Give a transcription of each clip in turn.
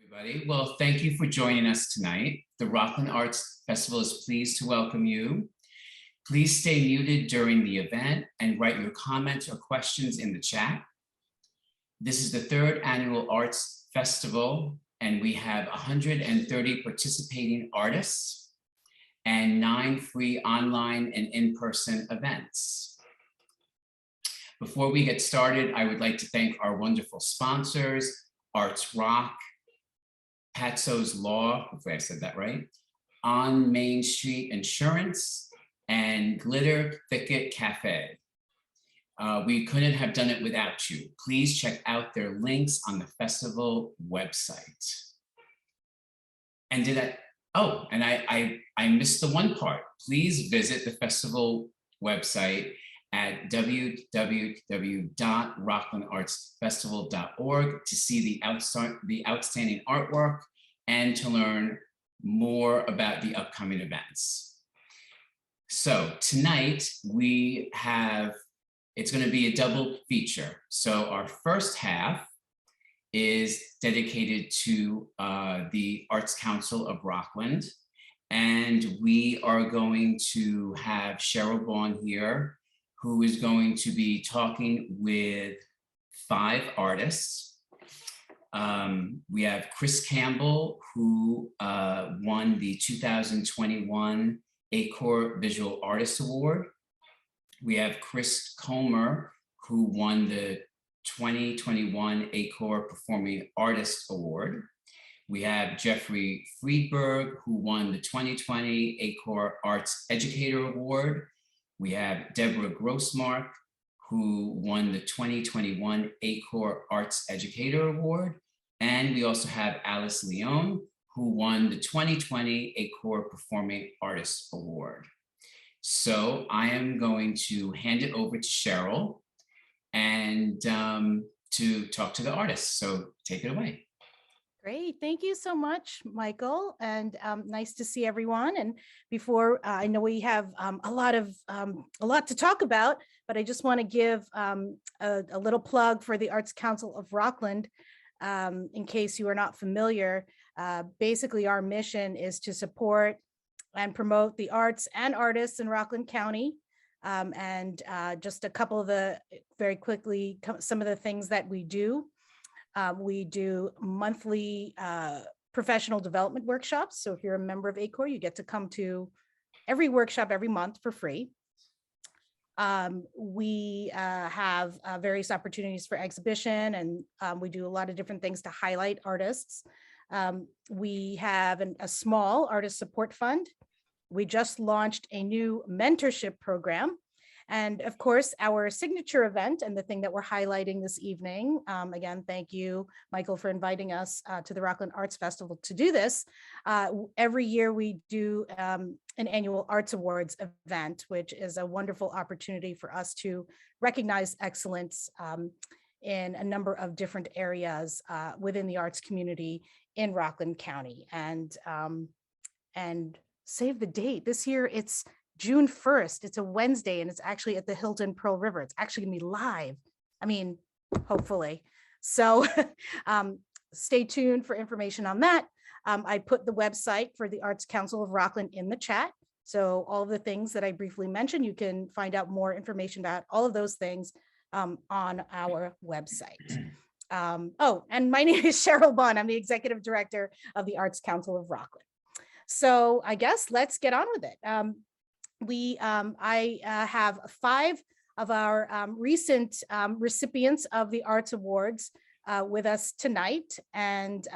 Everybody. Well, thank you for joining us tonight. The Rockland Arts Festival is pleased to welcome you. Please stay muted during the event and write your comments or questions in the chat. This is the third annual Arts Festival, and we have 130 participating artists and 9 free online and in-person events. Before we get started, I would like to thank our wonderful sponsors, Arts Rock, Patso's Law, hopefully I said that right, On Main Street Insurance, and Glitter Thicket Cafe. We couldn't have done it without you. Please check out their links on the festival website. And I missed the one part. Please visit the festival website at www.rocklandartsfestival.org to see the outstanding artwork and to learn more about the upcoming events. So tonight it's going to be a double feature. So our first half is dedicated to the Arts Council of Rockland. And we are going to have Cheryl Vaughn here, who is going to be talking with 5 artists. We have Kris Campbell, who won the 2021 ACOR Visual Artist Award. We have Chris Comer, who won the 2021 ACOR Performing Artist Award. We have Jeffrey Friedberg, who won the 2020 ACOR Arts Educator Award. We have Deborah Grosmark, who won the 2021 ACOR Arts Educator Award. And we also have Alice Leone, who won the 2020 ACOR Performing Artist Award. So I am going to hand it over to Cheryl and to talk to the artists. So take it away. Great. Thank you so much, Michael. And nice to see everyone. And before, I know we have a lot to talk about, but I just want to give a little plug for the Arts Council of Rockland. In case you are not familiar, basically our mission is to support and promote the arts and artists in Rockland County. And just a couple of very quickly, some of the things that we do. We do monthly professional development workshops. So if you're a member of ACOR, you get to come to every workshop every month for free. We have various opportunities for exhibition, and we do a lot of different things to highlight artists. We have a small artist support fund. We just launched a new mentorship program. And of course, our signature event and the thing that we're highlighting this evening, again, thank you, Michael, for inviting us to the Rockland Arts Festival to do this. Every year we do an annual Arts Awards event, which is a wonderful opportunity for us to recognize excellence in a number of different areas within the arts community in Rockland County. And save the date. This year it's June 1st. It's a Wednesday, and it's actually at the Hilton Pearl River. It's actually gonna be live. I mean, hopefully. So stay tuned for information on that. I put the website for the Arts Council of Rockland in the chat. So all of the things that I briefly mentioned, you can find out more information about all of those things on our website. Oh, and my name is Cheryl Vaughn. I'm the Executive Director of the Arts Council of Rockland. So I guess let's get on with it. I have 5 of our recent recipients of the Arts Awards with us tonight. And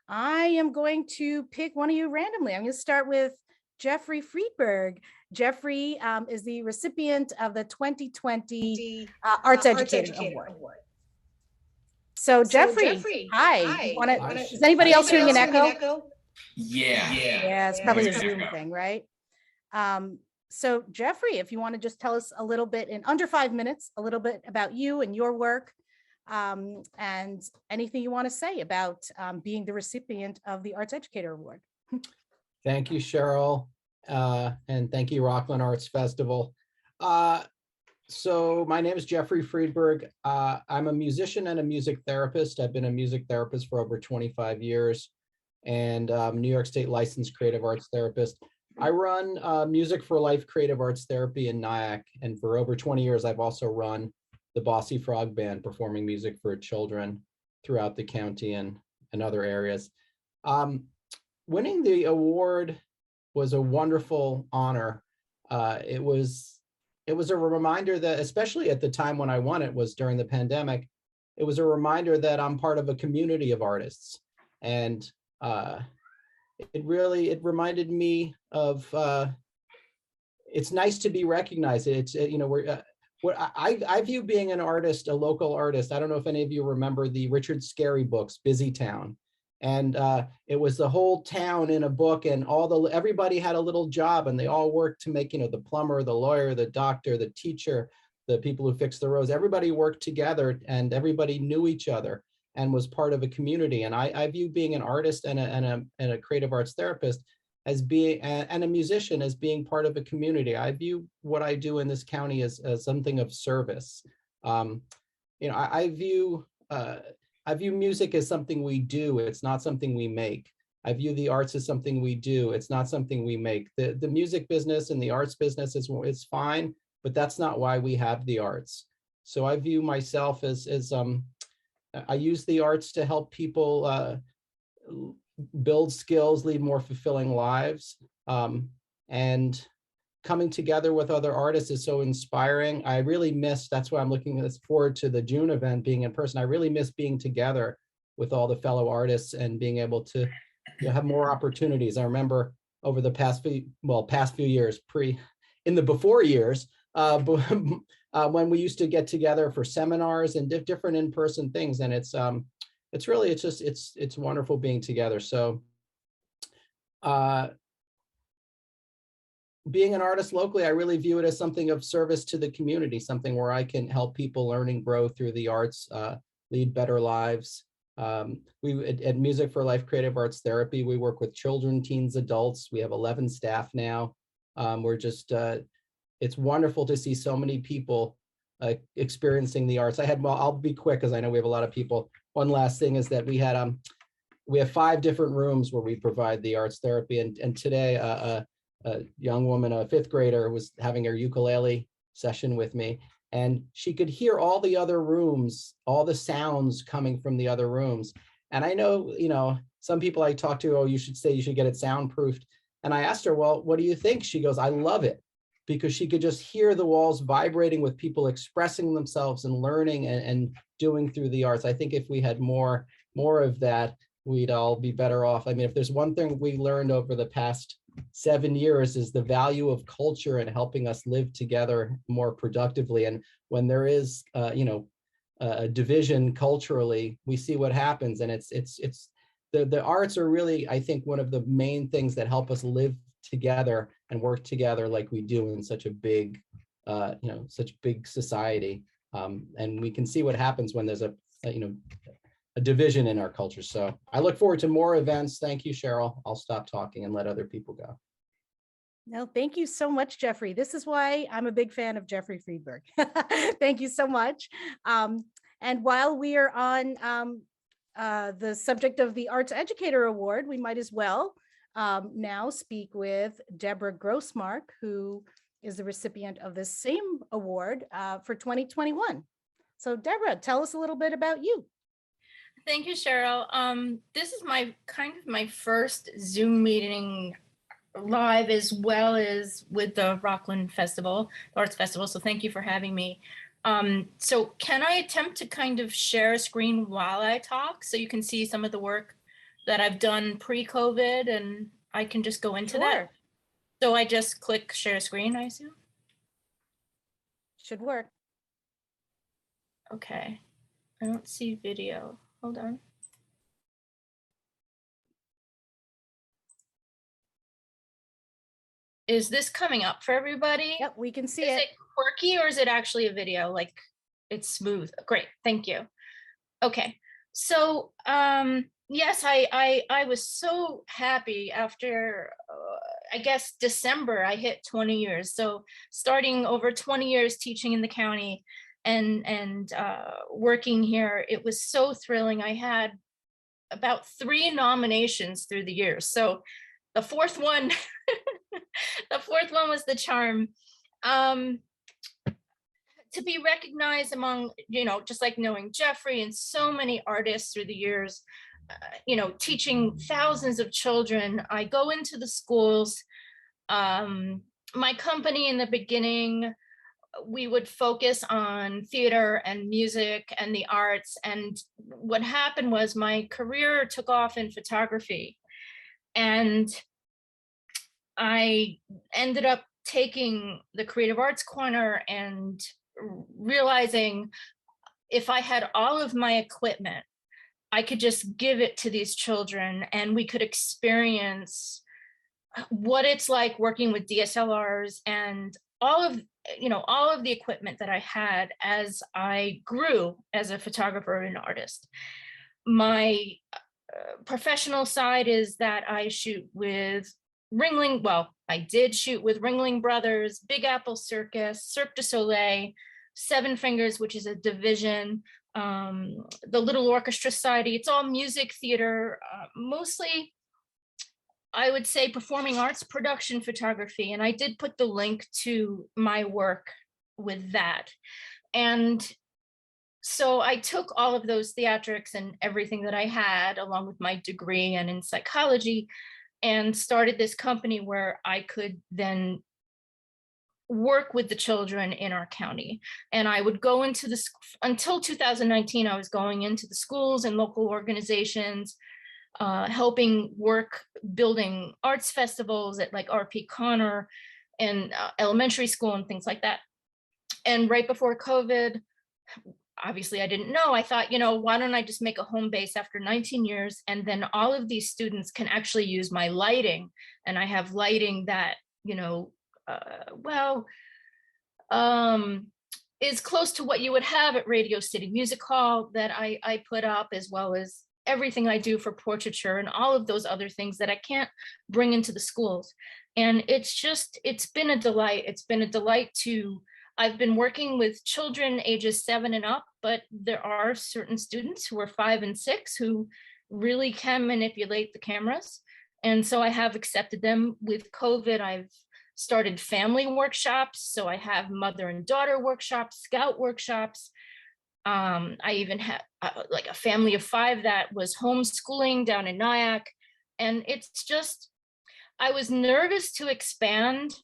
I am going to pick one of you randomly. I'm going to start with Jeffrey Friedberg. Jeffrey is the recipient of the 2020 Arts Educator Award. So Jeffrey, hi. Is anybody else hearing an echo? Yeah, it's probably a Zoom thing, right? So Jeffrey, if you want to just tell us a little bit in under 5 minutes, a little bit about you and your work, and anything you want to say about being the recipient of the Arts Educator Award. Thank you, Cheryl, and thank you, Rockland Arts Festival. So my name is Jeffrey Friedberg. I'm a musician and a music therapist. I've been a music therapist for over 25 years and New York State licensed creative arts therapist. I run Music for Life Creative Arts Therapy in Nyack, and for over 20 years, I've also run the Bossy Frog Band, performing music for children throughout the county and other areas. Winning the award was a wonderful honor. It was a reminder that, especially at the time when I won it, was during the pandemic, it was a reminder that I'm part of a community of artists. And it reminded me of, it's nice to be recognized. It's, what I view being an artist, a local artist. I don't know if any of you remember the Richard Scarry books, Busy Town. And it was the whole town in a book, and everybody had a little job, and they all worked to make, the plumber, the lawyer, the doctor, the teacher, the people who fixed the roads. Everybody worked together, and everybody knew each other and was part of a community. And I view being an artist and a creative arts therapist as being, and a musician as being part of a community. I view what I do in this county as something of service. I view music as something we do. It's not something we make. I view the arts as something we do. It's not something we make. The music business and the arts business is fine, but that's not why we have the arts. So I view myself as I use the arts to help people build skills, lead more fulfilling lives. And coming together with other artists is so inspiring. I really miss, that's why I'm looking forward to the June event being in person. I really miss being together with all the fellow artists and being able to have more opportunities. I remember over the past few years, in the before years, when we used to get together for seminars and different in-person things. And it's wonderful being together. So being an artist locally, I really view it as something of service to the community, something where I can help people learn and grow through the arts, lead better lives. At Music for Life Creative Arts Therapy, we work with children, teens, adults. We have 11 staff now. It's wonderful to see so many people experiencing the arts. I'll be quick because I know we have a lot of people. One last thing is that we have 5 different rooms where we provide the arts therapy. And today, a young woman, a 5th grader, was having her ukulele session with me, and she could hear all the other rooms, all the sounds coming from the other rooms. And I know, some people I talk to, you should get it soundproofed. And I asked her, well, what do you think? She goes, I love it, because she could just hear the walls vibrating with people expressing themselves and learning and doing through the arts. I think if we had more of that, we'd all be better off. I mean, if there's one thing we learned over the past 7 years, is the value of culture and helping us live together more productively. And when there is, a division culturally, we see what happens. And the arts are really, I think, one of the main things that help us live together and work together like we do in such a big, such big society. And we can see what happens when there's a division in our culture. So I look forward to more events. Thank you, Cheryl. I'll stop talking and let other people go. No, thank you so much, Jeffrey. This is why I'm a big fan of Jeffrey Friedberg. Thank you so much. And while we are on the subject of the Arts Educator Award, we might as well now speak with Deborah Grosmark, who is the recipient of the same award for 2021. So Deborah, tell us a little bit about you. Thank you, Cheryl. This is my first Zoom meeting live, as well as with the Rockland Festival, the Arts Festival. So thank you for having me. So can I attempt to kind of share a screen while I talk so you can see some of the work that I've done pre-COVID, and I can just go into that? So I just click share screen, I assume? Should work. Okay. I don't see video. Hold on. Is this coming up for everybody? Yep, we can see it. Is it quirky, or is it actually a video? Like, it's smooth. Great, thank you. Okay, So yes, I was so happy after I guess December I hit 20 years. So starting over 20 years teaching in the county and working here, it was so thrilling. I had about 3 nominations through the years. So the fourth one, the fourth one was the charm. To be recognized among, just like knowing Jeffrey and so many artists through the years, teaching thousands of children. I go into the schools. My company in the beginning, we would focus on theater and music and the arts. And what happened was my career took off in photography. And I ended up taking the Creative Arts Corner and realizing if I had all of my equipment, I could just give it to these children and we could experience what it's like working with DSLRs and all of the equipment that I had as I grew as a photographer and artist. My professional side is that I shoot with Ringling. Well, I did shoot with Ringling Brothers, Big Apple Circus, Cirque du Soleil, Seven Fingers, which is a division, the Little Orchestra Society. It's all music theater, mostly, I would say, performing arts production photography. And I did put the link to my work with that. And so I took all of those theatrics and everything that I had, along with my degree and in psychology, and started this company where I could then work with the children in our county. And I would go into until 2019, I was going into the schools and local organizations, helping work building arts festivals at like RP Connor and elementary school and things like that. And right before COVID, obviously I didn't know, I thought, why don't I just make a home base after 19 years? And then all of these students can actually use my lighting. And I have lighting that, is close to what you would have at Radio City Music Hall that I put up, as well as everything I do for portraiture and all of those other things that I can't bring into the schools. And it's been a delight. It's been a delight I've been working with children ages 7 and up, but there are certain students who are 5 and 6 who really can manipulate the cameras. And so I have accepted them. With COVID, I've started family workshops. So I have mother and daughter workshops, scout workshops. I even had like a family of 5 that was homeschooling down in Nyack. And it's just, I was nervous to expand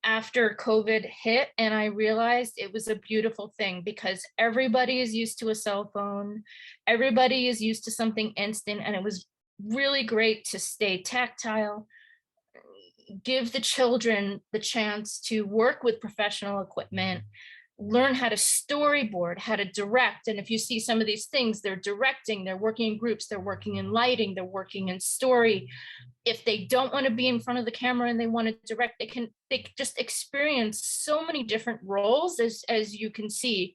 after COVID hit, and I realized it was a beautiful thing because everybody is used to a cell phone. Everybody is used to something instant, and it was really great to stay tactile, give the children the chance to work with professional equipment, learn how to storyboard, how to direct. And if you see some of these things, they're directing, they're working in groups, they're working in lighting, they're working in story. If they don't want to be in front of the camera and they want to direct, they just experience so many different roles, as you can see.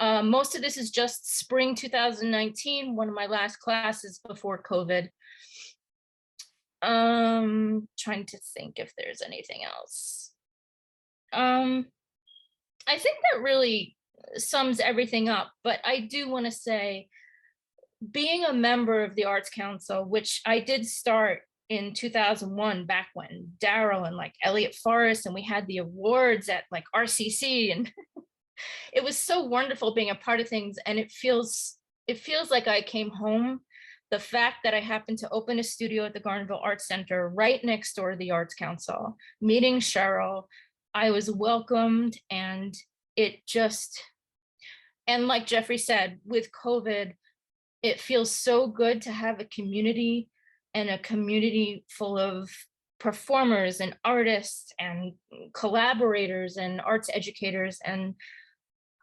Most of this is just spring 2019, one of my last classes before COVID. Trying to think if there's anything else. I think that really sums everything up, but I do want to say, being a member of the Arts Council, which I did start in 2001, back when Daryl and like Elliot Forrest, and we had the awards at like RCC, and it was so wonderful being a part of things. And it feels like I came home. The fact that I happened to open a studio at the Garnerville Arts Center right next door to the Arts Council, meeting Cheryl, I was welcomed, and and like Jeffrey said, with COVID, it feels so good to have a community, and a community full of performers and artists and collaborators and arts educators. And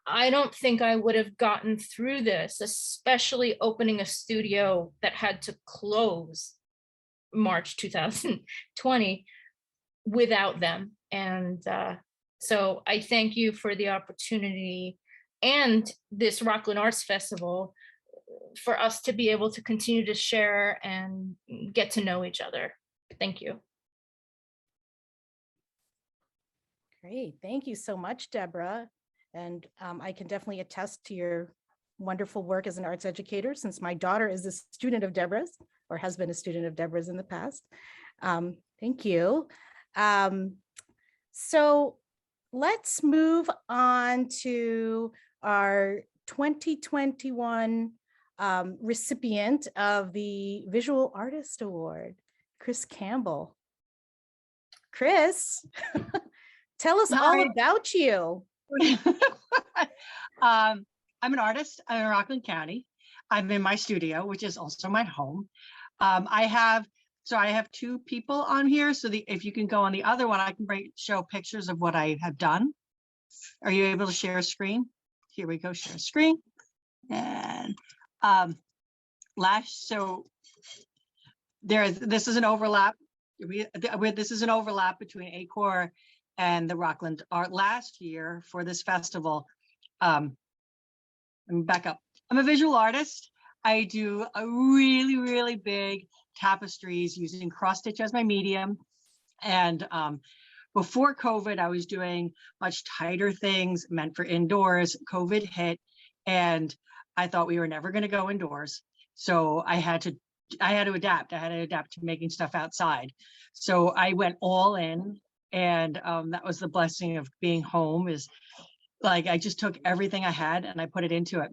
I don't think I would have gotten through this, especially opening a studio that had to close March 2020, without them. And so I thank you for the opportunity and this Rockland Arts Festival for us to be able to continue to share and get to know each other. Thank you. Great. Thank you so much, Deborah. And I can definitely attest to your wonderful work as an arts educator, since my daughter is a student of Deborah's, or has been a student of Deborah's in the past. Thank you. So let's move on to our 2021 recipient of the Visual Artist Award, Kris Campbell. Kris, tell us all about you. I'm an artist in Rockland County. I'm in my studio, which is also my home. I have two people on here. So if you can go on the other one, I can show pictures of what I have done. Are you able to share a screen? Here we go, share a screen. And this is an overlap. This is an overlap between ACOR and the Rockland Art. Last year for this festival, let me back up. I'm a visual artist. I do a really, really big tapestries using cross stitch as my medium. And before COVID, I was doing much tighter things meant for indoors. COVID hit, and I thought we were never going to go indoors. So I had to adapt. I had to adapt to making stuff outside. So I went all in, and that was the blessing of being home. Is like I just took everything I had and I put it into it.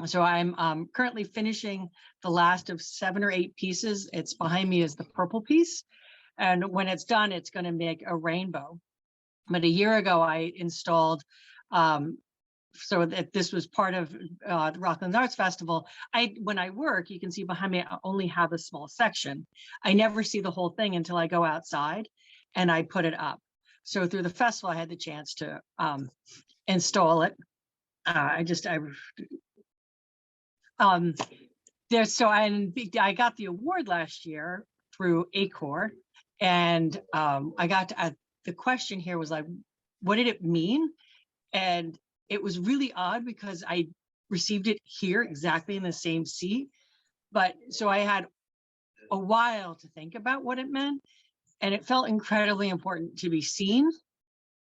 So I'm currently finishing the last of 7 or 8 pieces. It's behind me is the purple piece. And when it's done, it's going to make a rainbow. But a year ago, I installed, so that this was part of the Rockland Arts Festival. When I work, you can see behind me, I only have a small section. I never see the whole thing until I go outside and I put it up. So through the festival, I had the chance to install it. I got the award last year through ACOR, and I got to, the question here was like, what did it mean? And it was really odd because I received it here exactly in the same seat, but so I had a while to think about what it meant, and it felt incredibly important to be seen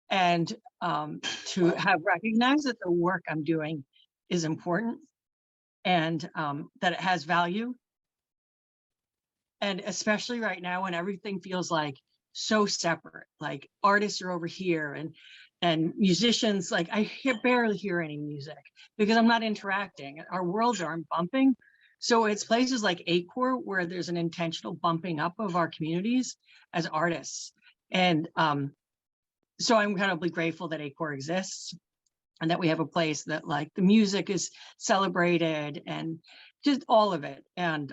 and to have recognized that the work I'm doing is important and that it has value. And especially right now when everything feels like so separate, like artists are over here and musicians, like I barely hear any music because I'm not interacting. Our worlds aren't bumping. So it's places like ACOR where there's an intentional bumping up of our communities as artists. And so I'm incredibly grateful that ACOR exists and that we have a place that like the music is celebrated and just all of it. And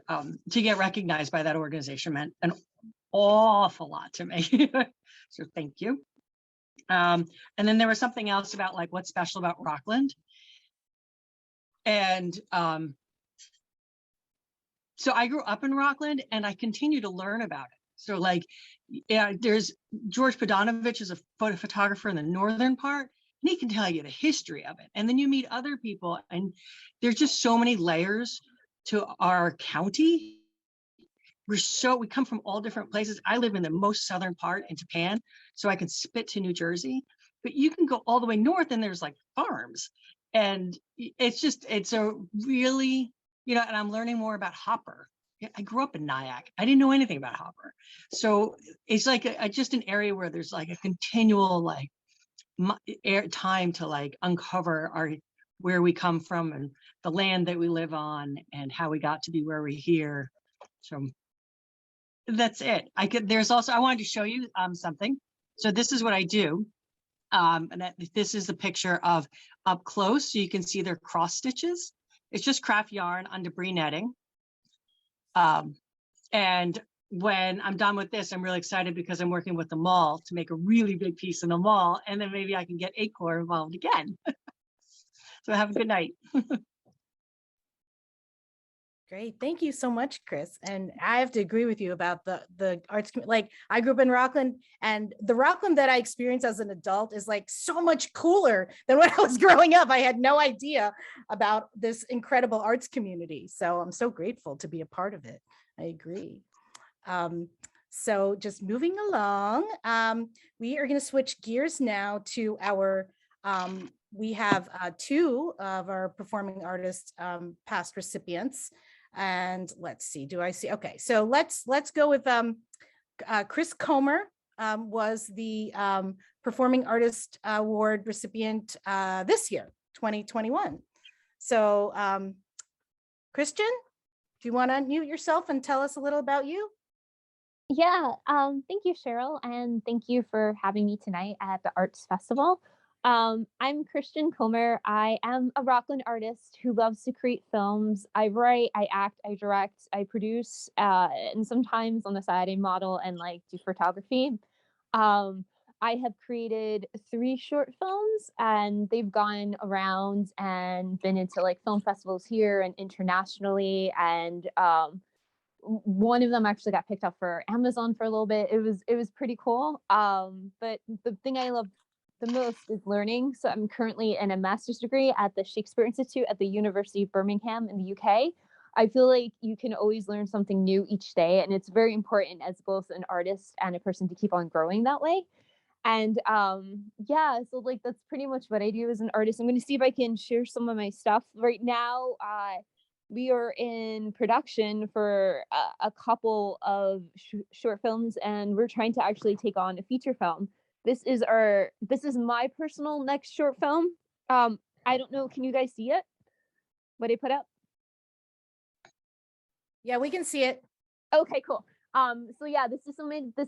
to get recognized by that organization meant an awful lot to me. So thank you. And then there was something else about like what's special about Rockland. And so I grew up in Rockland and I continue to learn about it. So like, yeah, there's George Podanovich is a photographer in the northern part, and he can tell you the history of it. And then you meet other people and there's just so many layers to our county. We come from all different places. I live in the most southern part in Japan, so I can spit to New Jersey, but you can go all the way north and there's like farms. And it's a really, and I'm learning more about Hopper. I grew up in Nyack. I didn't know anything about Hopper. So it's like just an area where there's like a continual like time to like uncover where we come from and the land that we live on and how we got to be where we're here. So that's it. I wanted to show you something. So this is what I do. And this is the picture of up close. So you can see their cross stitches. It's just craft yarn on debris netting. And when I'm done with this, I'm really excited because I'm working with the mall to make a really big piece in the mall. And then maybe I can get ACOR involved again. So have a good night. Great. Thank you so much, Kris. And I have to agree with you about the arts. Like, I grew up in Rockland, and the Rockland that I experienced as an adult is like so much cooler than when I was growing up. I had no idea about this incredible arts community. So I'm so grateful to be a part of it. I agree. So just moving along, we are going to switch gears now to our we have two of our performing artists past recipients. And let's see, do I see? Okay, so let's go with Chris Comer was the Performing Artist Award recipient this year, 2021. So Christian, do you want to unmute yourself and tell us a little about you? Yeah, thank you, Cheryl, and thank you for having me tonight at the Arts Festival. I'm Christian Comer. I am a Rockland artist who loves to create films. I write, I act, I direct, I produce, and sometimes on the side I model and like do photography. I have created 3 short films, and they've gone around and been into like film festivals here and internationally. And one of them actually got picked up for Amazon for a little bit. It was pretty cool. But the thing I love the most is learning. So I'm currently in a master's degree at the Shakespeare Institute at the University of Birmingham in the UK. I feel like you can always learn something new each day, and it's very important as both an artist and a person to keep on growing that way. And yeah, so like that's pretty much what I do as an artist. I'm going to see if I can share some of my stuff right now. We are in production for a couple of short films, and we're trying to actually take on a feature film. This is my personal next short film. I don't know, can you guys see it? What I put up? Yeah, we can see it. Okay, cool. So yeah, this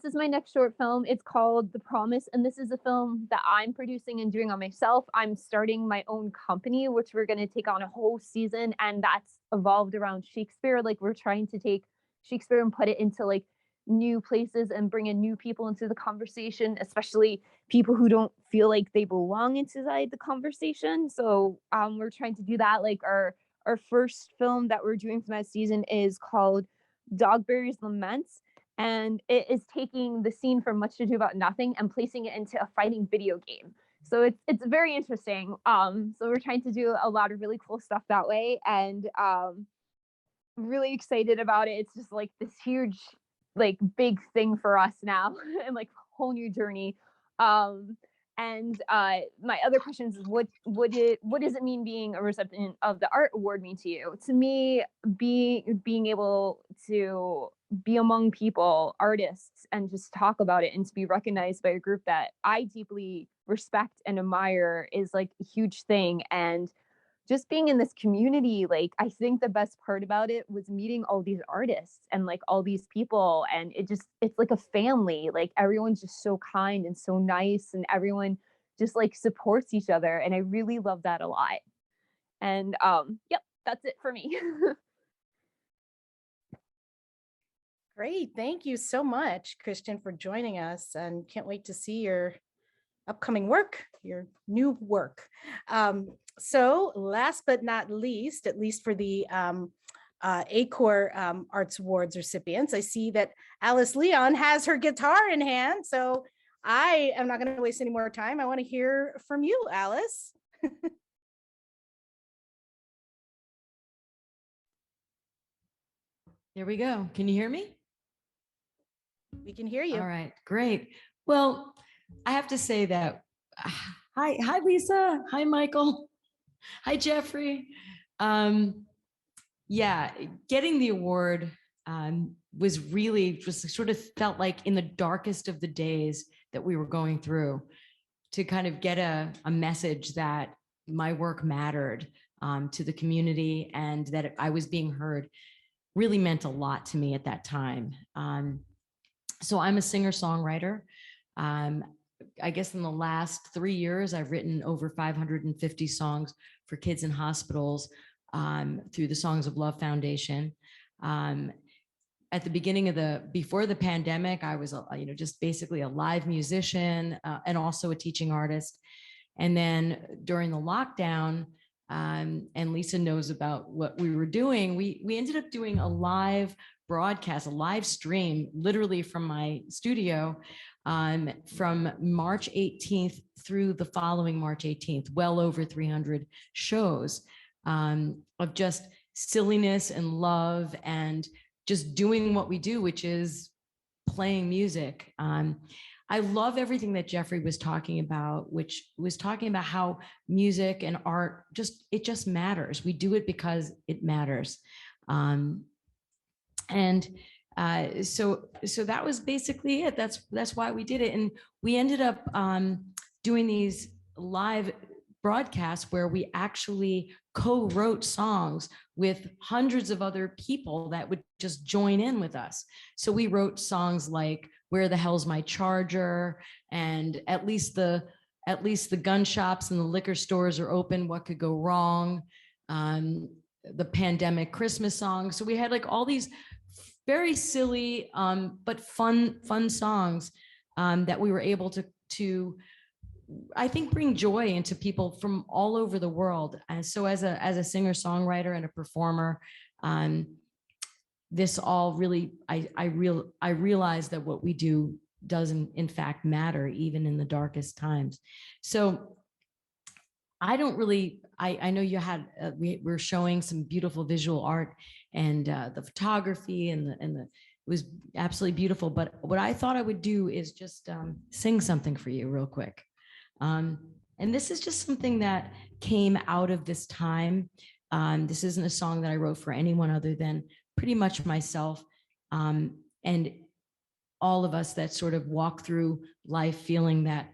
is my next short film. It's called The Promise, and this is a film that I'm producing and doing on myself. I'm starting my own company, which we're going to take on a whole season, and that's evolved around Shakespeare. Like, we're trying to take Shakespeare and put it into like new places and bring in new people into the conversation, especially people who don't feel like they belong inside the conversation. So we're trying to do that. Like our first film that we're doing from that season is called Dogberry's Laments, and it is taking the scene from Much Ado About Nothing and placing it into a fighting video game. So it's very interesting. So we're trying to do a lot of really cool stuff that way, and really excited about it. It's just like this huge, like big thing for us now, and like whole new journey. And my other question is, what does it mean being a recipient of the Art Award mean to you? To me, being able to be among people, artists, and just talk about it and to be recognized by a group that I deeply respect and admire is like a huge thing. And just being in this community, like, I think the best part about it was meeting all these artists and like all these people. And it's like a family. Like, everyone's just so kind and so nice, and everyone just like supports each other. And I really love that a lot. And yep, that's it for me. Great. Thank you so much, Christian, for joining us, and can't wait to see your upcoming work, your new work. So last but not least, at least for the ACOR Arts Awards recipients, I see that Alice Leon has her guitar in hand. So I am not going to waste any more time. I want to hear from you, Alice. There we go. Can you hear me? We can hear you. All right, great. Well, I have to say that, hi, Lisa. Hi, Michael. Hi, Jeffrey. Yeah, getting the award was really just sort of felt like in the darkest of the days that we were going through, to kind of get a message that my work mattered to the community and that I was being heard really meant a lot to me at that time. So I'm a singer-songwriter. I guess in the last 3 years, I've written over 550 songs for kids in hospitals through the Songs of Love Foundation. At the beginning of before the pandemic, I was, just basically a live musician and also a teaching artist. And then during the lockdown, and Lisa knows about what we were doing. We ended up doing a live broadcast, a live stream, literally from my studio, from March 18th through the following March 18th, well over 300 shows of just silliness and love and just doing what we do, which is playing music. I love everything that Jeffrey was talking about, which was talking about how music and art it just matters. We do it because it matters. So that was basically it. That's why we did it. And we ended up doing these live broadcasts where we actually co-wrote songs with hundreds of other people that would just join in with us. So we wrote songs like "Where the Hell's My Charger" and at least the gun shops and the liquor stores are open, what could go wrong? The pandemic Christmas song. So we had like all these very silly but fun songs that we were able to I think bring joy into people from all over the world. And so as a singer-songwriter and a performer, this all really, I realize that what we do does in fact matter, even in the darkest times. So I don't really, I know you had, we're showing some beautiful visual art and the photography and it was absolutely beautiful. But what I thought I would do is just sing something for you real quick. And this is just something that came out of this time. This isn't a song that I wrote for anyone other than pretty much myself and all of us that sort of walk through life feeling that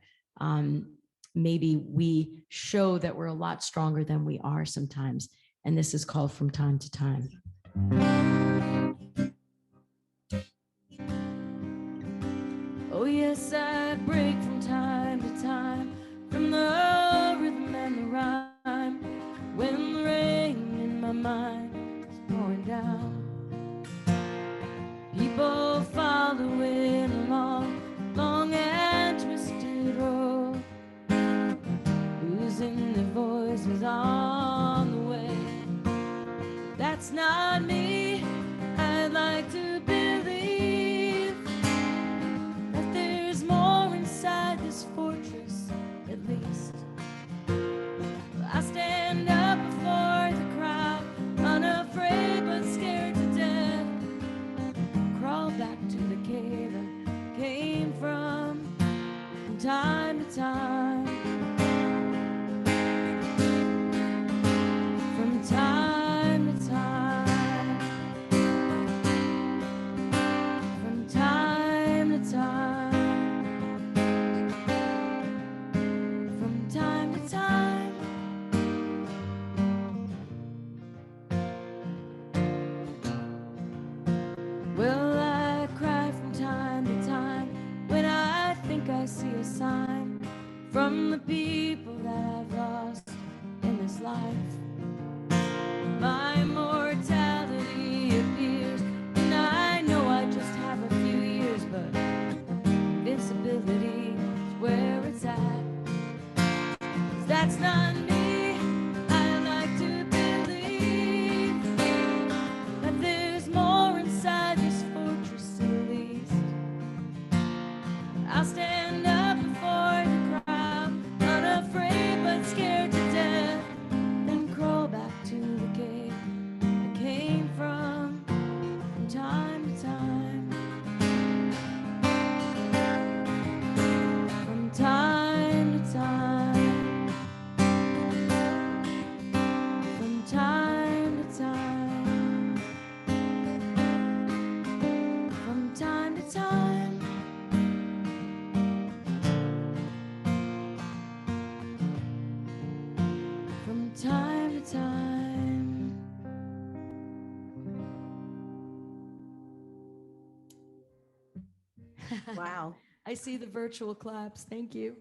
maybe we show that we're a lot stronger than we are sometimes. And this is called "From Time to Time." Oh yes, I break from time to time from the rhythm and the rhyme when the rain in my mind is pouring down. People following along long and twisted road, losing their voices on the way. That's not me. I'd like to believe that there's more inside this fortress, at least. I stand up before the crowd, unafraid but scared to death. Crawl back to the cave I came from time to time. From time to time. From time to time. From time to time. Well, I cry from time to time when I think I see a sign from the people that I've lost in this life. My mortality appears, and I know I just have a few years, but invincibility is where it's at. 'Cause that's not me. I like to believe that there's more inside this fortress, at least. I'll stand up before the crowd, unafraid but scared to death, then crawl back to the cave I came from time to time. From time to time. From time to time. From time to time. From time to time. Wow. I see the virtual claps. Thank you.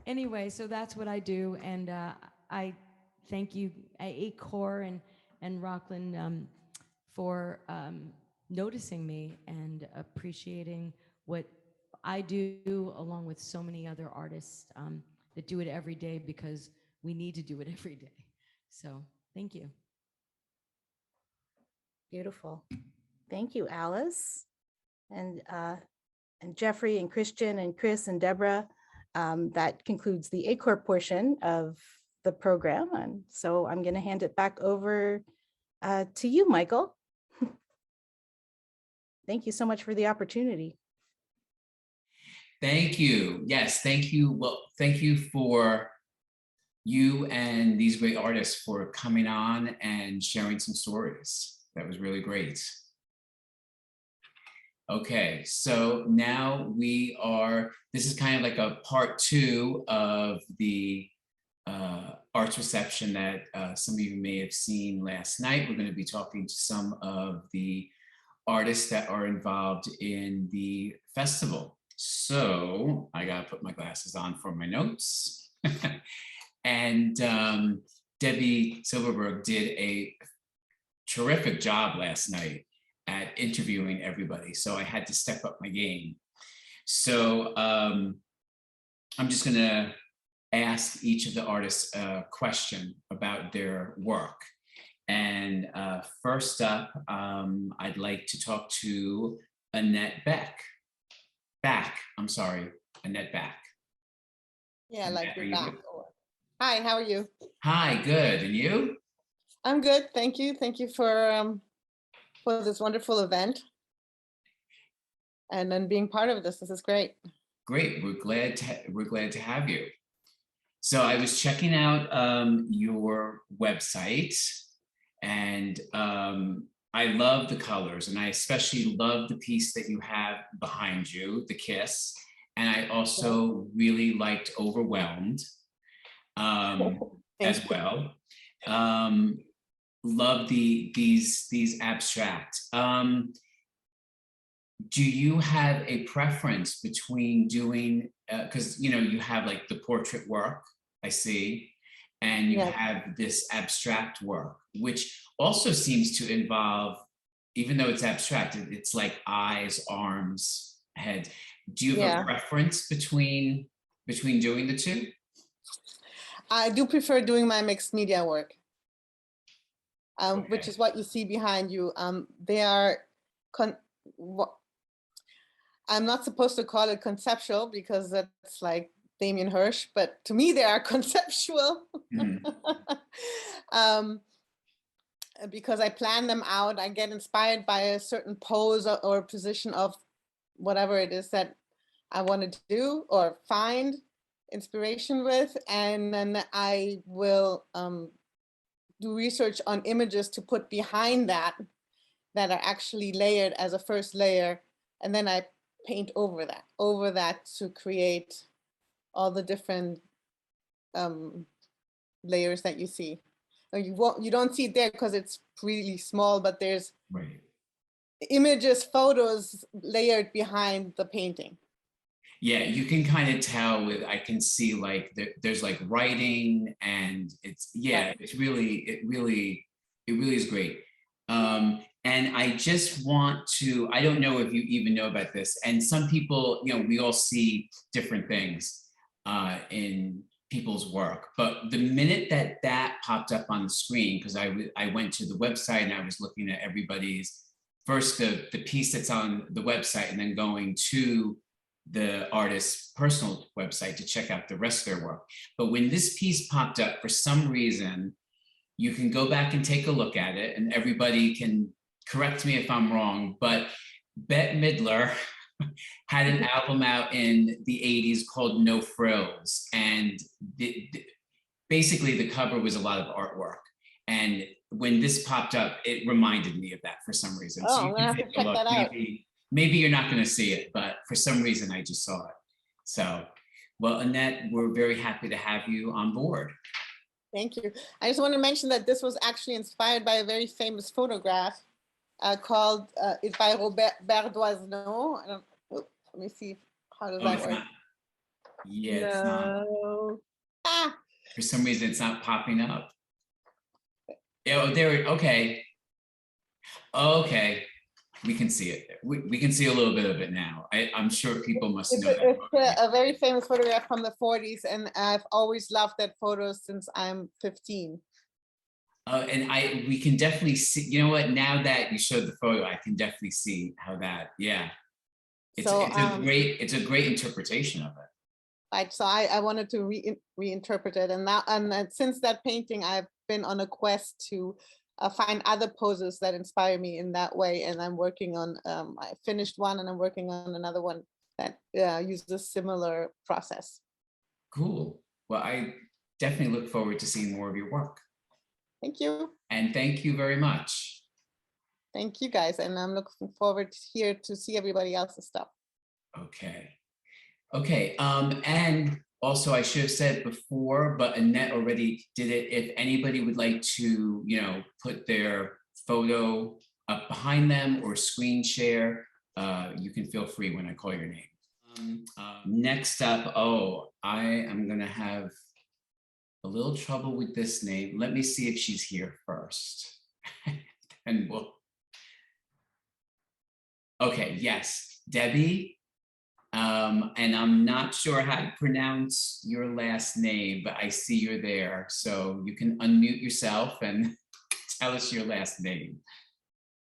Anyway, so that's what I do. And I thank you, ACOR and Rockland for noticing me and appreciating what I do along with so many other artists that do it every day, because we need to do it every day. So thank you. Beautiful. Thank you, Alice. And Jeffrey and Christian and Kris and Deborah. That concludes the ACOR portion of the program. And so I'm going to hand it back over to you, Michael. Thank you so much for the opportunity. Thank you. Yes, thank you. Well, thank you for you and these great artists for coming on and sharing some stories. That was really great. Okay, so now this is kind of like a part 2 of the arts reception that some of you may have seen last night. We're going to be talking to some of the artists that are involved in the festival. So I gotta put my glasses on for my notes. And Debbie Silverberg did a terrific job last night at interviewing everybody. So I had to step up my game. So I'm just gonna ask each of the artists a question about their work. And first up, I'd like to talk to Annette Back. Annette Back. Yeah, Annette, like are you're you back. good? Hi, how are you? Hi, good. And you? I'm good, thank you. Thank you for this wonderful event. And then being part of this is great. Great, we're glad to have you. So I was checking out your website, and I love the colors, and I especially love the piece that you have behind you, the kiss. And I also really liked Overwhelmed as well. Love these abstract. Do you have a preference between doing, because you have like the portrait work, I see, and you have this abstract work, which also seems to involve, even though it's abstract, it's like eyes, arms, head. Do you have a preference between doing the two? I do prefer doing my mixed media work, which is what you see behind you. They are, I'm not supposed to call it conceptual because that's like Damien Hirsch, but to me they are conceptual. Because I plan them out, I get inspired by a certain pose or position of whatever it is that I want to do or find inspiration with, and then I will do research on images to put behind that are actually layered as a first layer, and then I paint over that to create all the different layers that you see. You don't see it there because it's really small, but there's images, photos layered behind the painting. Yeah, you can kind of tell I can see like there's like writing, and it really is great. And I just want to, I don't know if you even know about this, and some people, we all see different things in people's work, but the minute that popped up on the screen, because I went to the website and I was looking at everybody's, first the piece that's on the website, and then going to the artist's personal website to check out the rest of their work. But when this piece popped up, for some reason, you can go back and take a look at it, and everybody can correct me if I'm wrong, but Bette Midler had an album out in the 80s called No Frills. And basically the cover was a lot of artwork. And when this popped up, it reminded me of that for some reason. Oh, so I'm gonna have to check that out. Maybe you're not gonna see it, but for some reason I just saw it. So, well, Annette, we're very happy to have you on board. Thank you. I just want to mention that this was actually inspired by a very famous photograph called, it's by Robert Doisneau. Let me see, how does that work? It's not. For some reason, it's not popping up. Oh, there, okay. Okay. We can see it. We can see a little bit of it now. I'm sure people must It's know that. a very famous photograph from the 40s, and I've always loved that photo since I'm 15. And we can definitely see, you know what, now that you showed the photo, I can definitely see how that, yeah. It's a great interpretation of it. Right, so I wanted to reinterpret it, and since that painting, I've been on a quest to find other poses that inspire me in that way, and I'm working on, I finished one and I'm working on another one that uses a similar process. Cool. Well, I definitely look forward to seeing more of your work. Thank you. And thank you very much. Thank you guys, and I'm looking forward here to see everybody else's stuff. Okay. Okay, and also I should have said before, but Annette already did it. If anybody would like to, you know, put their photo up behind them or screen share, you can feel free when I call your name. Next up, I am gonna have a little trouble with this name. Let me see if she's here first. And okay, yes, Debbie. And I'm not sure how to pronounce your last name, but I see you're there. So you can unmute yourself and tell us your last name.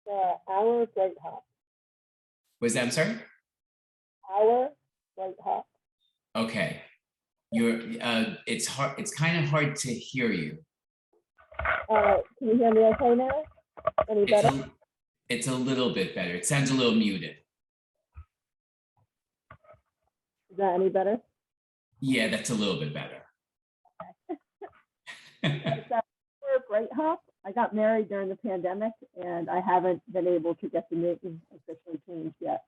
Auer-Breithaupt. Was that, I'm sorry? Auer-Breithaupt. Okay. It's hard, it's kind of hard to hear you. Can you hear me okay now? Any better? It's a little bit better. It sounds a little muted. Is that any better? Yeah, that's a little bit better. It's Auer-Breithaupt. I got married during the pandemic, and I haven't been able to get the name officially changed yet.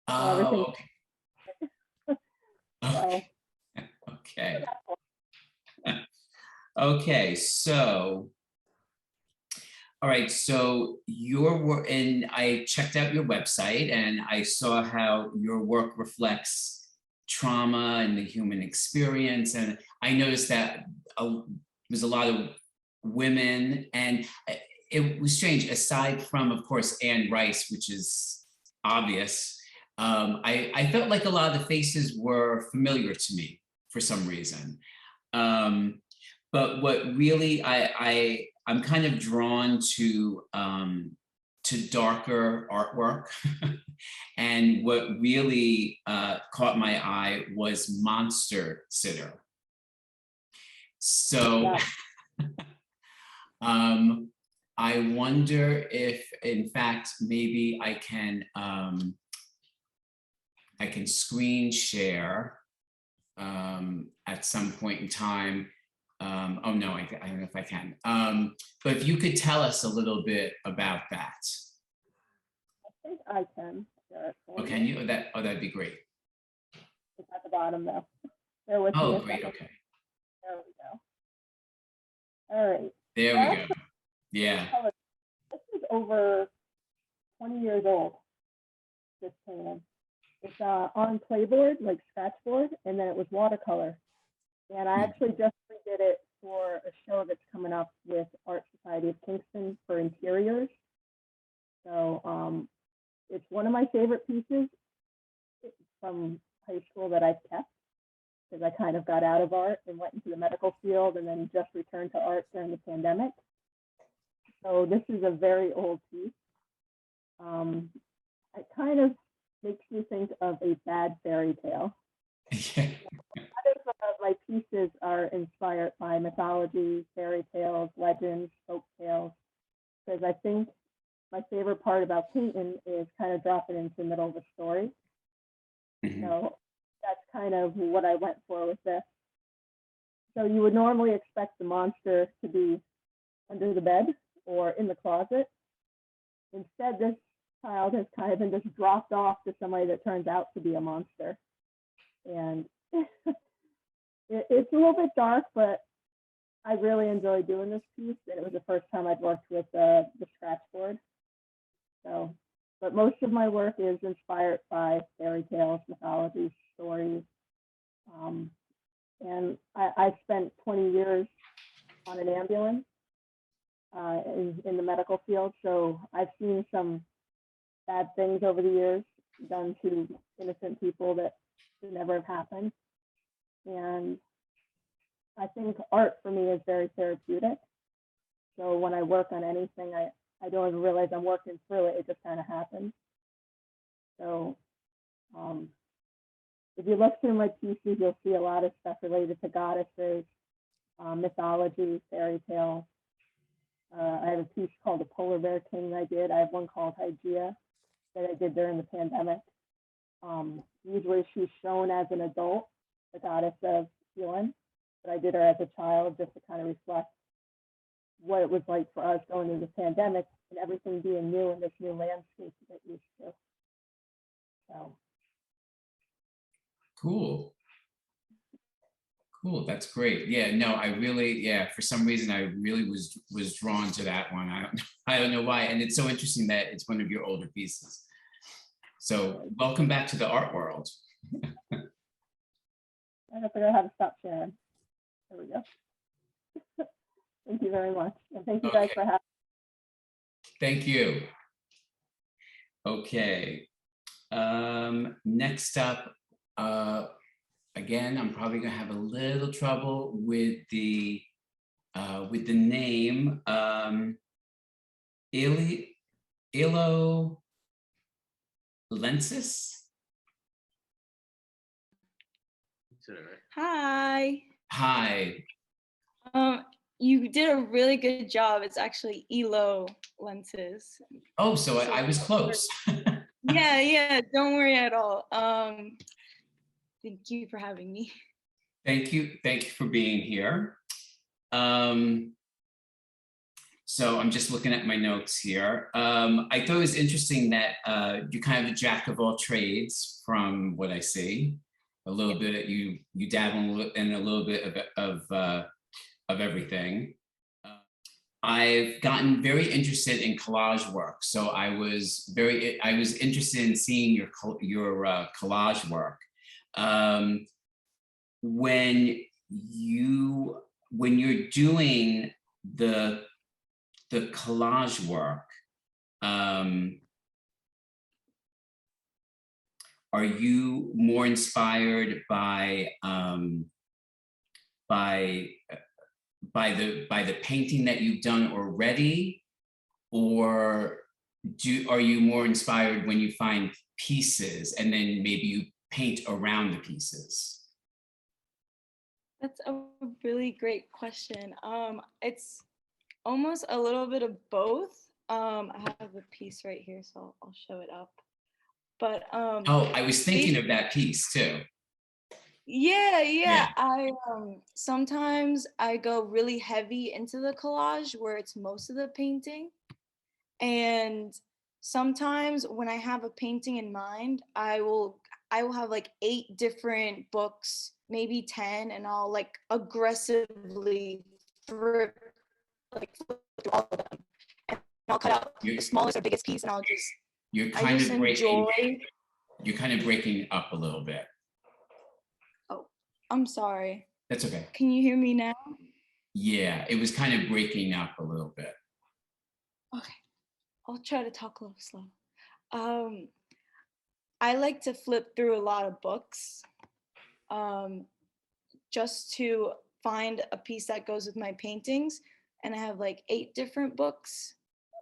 Oh, okay. Okay. Okay, so, all right, so your work, and I checked out your website and I saw how your work reflects trauma and the human experience. And I noticed that there's a lot of women, and it was strange, aside from, of course, Anne Rice, which is obvious. I felt like a lot of the faces were familiar to me for some reason. But what really I'm kind of drawn to darker artwork. And what really caught my eye was Monster Sitter. So I wonder if, in fact, maybe I can screen share at some point in time. Oh no, I don't know if I can. But if you could tell us a little bit about that. I think I can. Oh, can you? That'd be great. It's at the bottom though. Bear with me Oh, a great. second. Okay. There we go. All right. There we go. Yeah. This is over 20 years old. This painting. It's on playboard, like scratchboard, and then it was watercolor. And I actually just redid it for a show that's coming up with Art Society of Kingston for interiors. So it's one of my favorite pieces from high school that I've kept, because I kind of got out of art and went into the medical field and then just returned to art during the pandemic. So this is a very old piece. It kind of makes me think of a bad fairy tale. Yeah. A lot of my pieces are inspired by mythology, fairy tales, legends, folk tales, because I think my favorite part about painting is kind of dropping into the middle of a story. Mhm. So that's kind of what I went for with this. So you would normally expect the monster to be under the bed or in the closet. Instead, this child has kind of been just dropped off to somebody that turns out to be a monster. And it's a little bit dark, but I really enjoy doing this piece. And it was the first time I'd worked with the scratchboard. So, but most of my work is inspired by fairy tales, mythology, stories. And I spent 20 years on an ambulance in the medical field. So I've seen some bad things over the years done to innocent people that should never have happened. And I think art for me is very therapeutic. So when I work on anything, I don't even realize I'm working through it. It just kind of happens. So if you look through my pieces, you'll see a lot of stuff related to goddesses, mythology, fairy tales. I have a piece called The Polar Bear King I did. I have one called Hygeia that I did during the pandemic. Usually she's shown as an adult, the goddess of healing, but I did her as a child just to kind of reflect what it was like for us going into the pandemic and everything being new in this new landscape to get used to. So. Cool. Cool, that's great. Yeah, no, I really, yeah, for some reason, I really was drawn to that one. I don't know why. And it's so interesting that it's one of your older pieces. So welcome back to the art world. I don't figure out how to stop sharing. There we go. Thank you very much. And thank you guys for having me. Thank you. Okay. Next up, again, I'm probably gonna have a little trouble with the name. Eilo Lentzis. Hi. Hi. You did a really good job. It's actually Eilo Lentzis. Oh, so I was close. Yeah, don't worry at all. Thank you for having me. Thank you for being here. So I'm just looking at my notes here. I thought it was interesting that you're kind of a jack of all trades from what I see. A little bit, you dabble in a little bit of everything. I've gotten very interested in collage work, so I was interested in seeing your collage work. When you're doing the collage work, are you more inspired by the painting that you've done already, or are you more inspired when you find pieces and then maybe you paint around the pieces? That's a really great question. It's almost a little bit of both. I have a piece right here, so I'll show it up. But oh, I was thinking of that piece too. Yeah. I sometimes I go really heavy into the collage where it's most of the painting, and sometimes when I have a painting in mind, I will have like 8 different books, maybe 10, and I'll like aggressively flip through all of them, and I'll cut out the smallest or biggest piece, and I'll just You're kind of breaking up a little bit. Oh, I'm sorry. That's okay. Can you hear me now? Yeah, it was kind of breaking up a little bit. Okay, I'll try to talk a little slow. I like to flip through a lot of books just to find a piece that goes with my paintings. And I have like 8 different books,